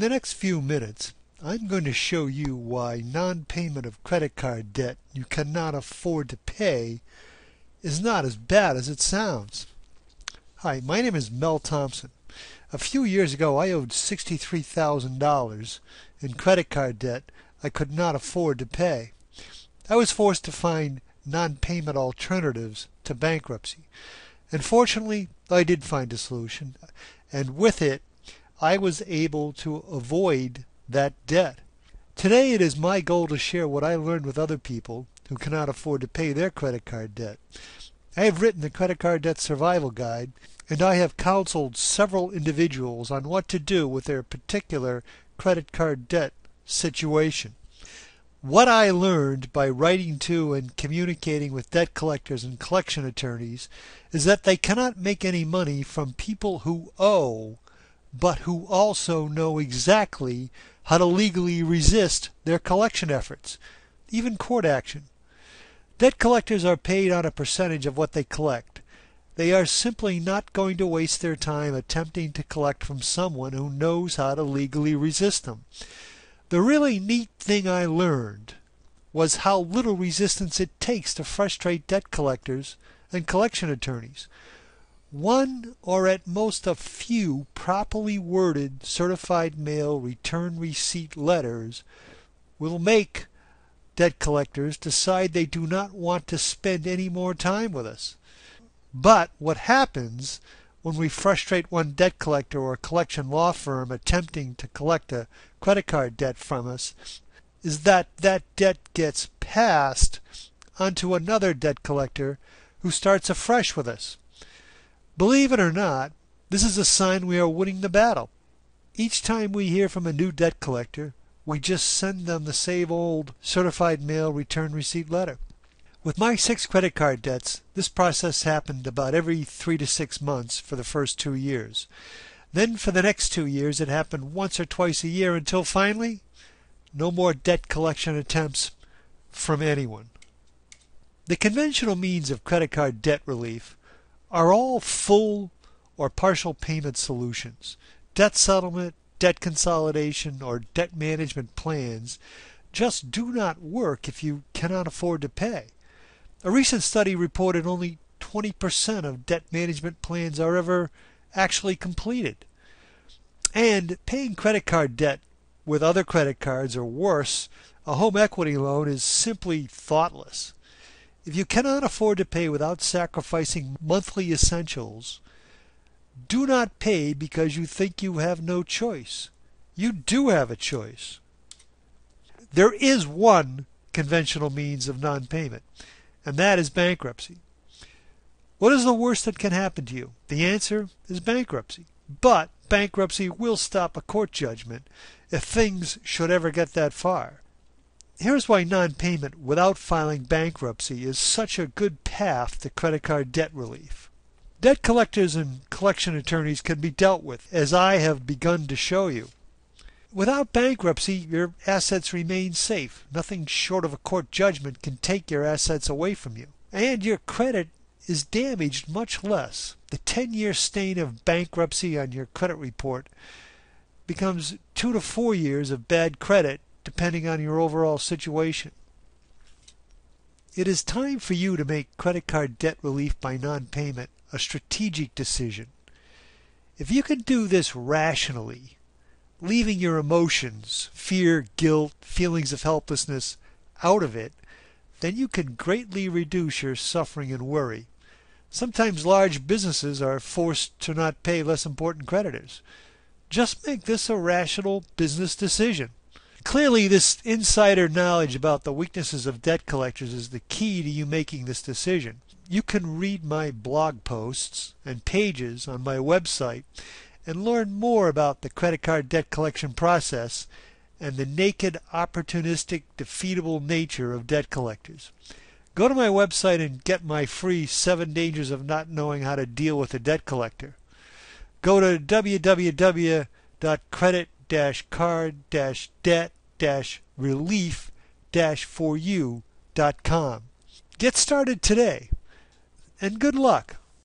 In the next few minutes, I'm going to show you why non-payment of credit card debt you cannot afford to pay is not as bad as it sounds. Hi, my name is Mel Thompson. A few years ago, I owed $63,000 in credit card debt I could not afford to pay. I was forced to find non-payment alternatives to bankruptcy. And fortunately, I did find a solution, and with it, I was able to avoid that debt. Today it is my goal to share what I learned with other people who cannot afford to pay their credit card debt. I have written the Credit Card Debt Survival Guide, and I have counseled several individuals on what to do with their particular credit card debt situation. What I learned by writing to and communicating with debt collectors and collection attorneys is that they cannot make any money from people who owe, but who also know exactly how to legally resist their collection efforts, even court action. Debt collectors are paid on a percentage of what they collect. They are simply not going to waste their time attempting to collect from someone who knows how to legally resist them. The really neat thing I learned was how little resistance it takes to frustrate debt collectors and collection attorneys. One or at most a few properly worded certified mail return receipt letters will make debt collectors decide they do not want to spend any more time with us. But what happens when we frustrate one debt collector or collection law firm attempting to collect a credit card debt from us is that that debt gets passed onto another debt collector who starts afresh with us. Believe it or not, this is a sign we are winning the battle. Each time we hear from a new debt collector, we just send them the same old certified mail return receipt letter. With my 6 credit card debts, this process happened about every 3 to 6 months for the first 2 years. Then for the next 2 years it happened once or twice a year until finally, no more debt collection attempts from anyone. The conventional means of credit card debt relief are all full or partial payment solutions. Debt settlement, debt consolidation, or debt management plans just do not work if you cannot afford to pay. A recent study reported only 20% of debt management plans are ever actually completed. And paying credit card debt with other credit cards, or worse, a home equity loan, is simply thoughtless. If you cannot afford to pay without sacrificing monthly essentials, do not pay because you think you have no choice. You do have a choice. There is one conventional means of non-payment, and that is bankruptcy. What is the worst that can happen to you? The answer is bankruptcy. But bankruptcy will stop a court judgment if things should ever get that far. Here's why non-payment without filing bankruptcy is such a good path to credit card debt relief. Debt collectors and collection attorneys can be dealt with, as I have begun to show you. Without bankruptcy, your assets remain safe. Nothing short of a court judgment can take your assets away from you. And your credit is damaged much less. The 10-year stain of bankruptcy on your credit report becomes 2 to 4 years of bad credit, depending on your overall situation. It is time for you to make credit card debt relief by non-payment a strategic decision. If you can do this rationally, leaving your emotions, fear, guilt, feelings of helplessness out of it, then you can greatly reduce your suffering and worry. Sometimes large businesses are forced to not pay less important creditors. Just make this a rational business decision. Clearly, this insider knowledge about the weaknesses of debt collectors is the key to you making this decision. You can read my blog posts and pages on my website and learn more about the credit card debt collection process and the naked, opportunistic, defeatable nature of debt collectors. Go to my website and get my free 7 Dangers of Not Knowing How to Deal with a Debt Collector. Go to www.credit-card-debt-relief-4u.com. Get started today, and good luck.